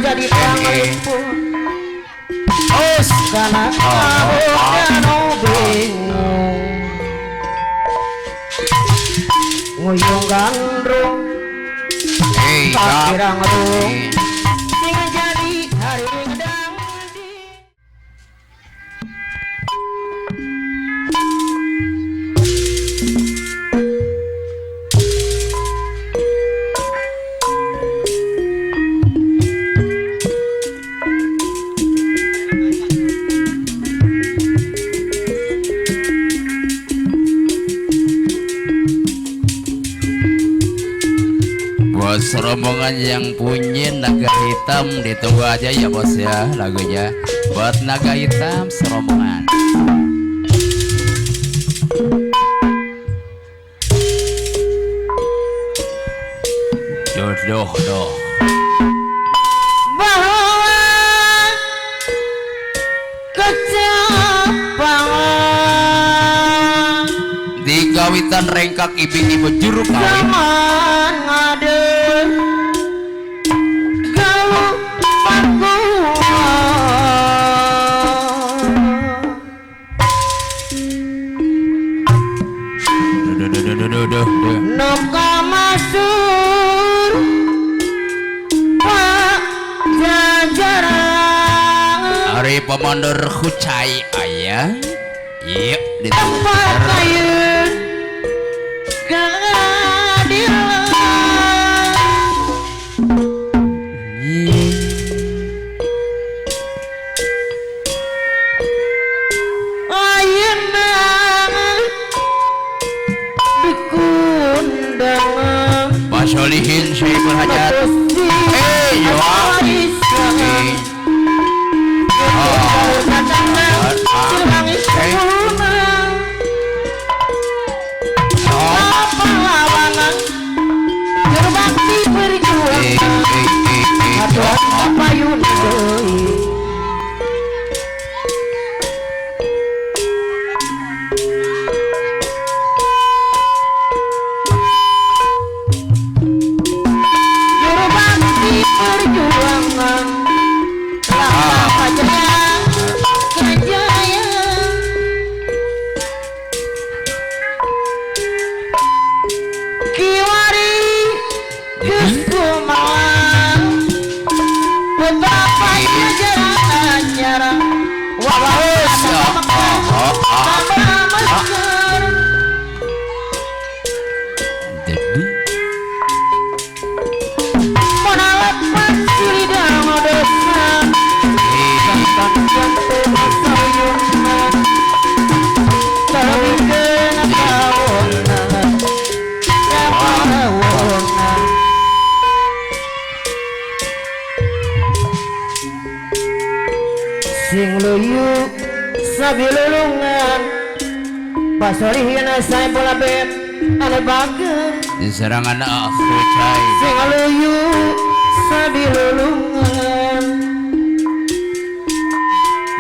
Jadi pangrimpun karena kamu bingung nguyung gandrung tak kira ngerung dengan jadi hari ngedang rombongan yang punya naga hitam ditunggu aja ya bos ya lagunya buat naga hitam serombongan. Doh bahwa kecapangan di kawitan rengkak ibing-ibu juru kawin Noka masur Pak Jajaran hari pemandur kucai ayah yuk di tempat kayu keadilan Solihin Syaiful Hajat sing luyu sabilulungan pasorihin saya bola beb ane bager di serangan kucai sing luyu sabilulungan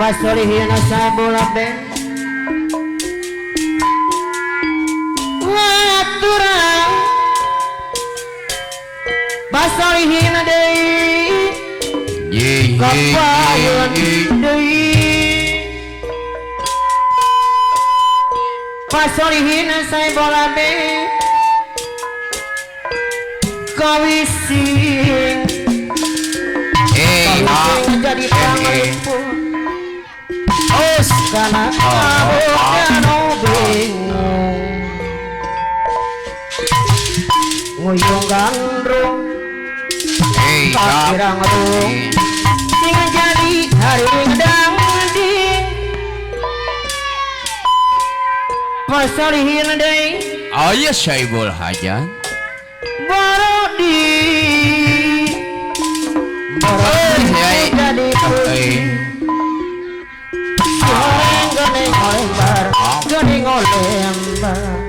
pasorihin saya bola beb waturang pasorihin deui kapayun deui pasorihin saya bola beb kawising jadi pangrimpun karena kamu bingung nguyung gandrung tak kira ngerung dengan jadi hari ngedang ding pasalihin deui ayah Syaiful Hajat Barodi jadi putih goreng olembar goreng olembar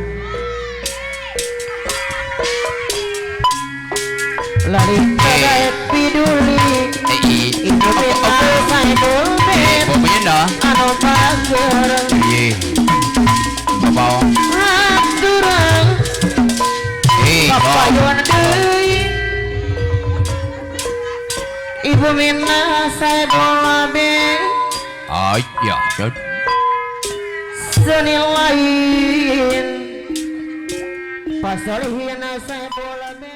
lari kagak peduli ibu minta saya boleh Bumina. anu pager Iya. Bapak. haturang papayun deui ibu minta saya boleh Iya. seni lain pasal hina saya boleh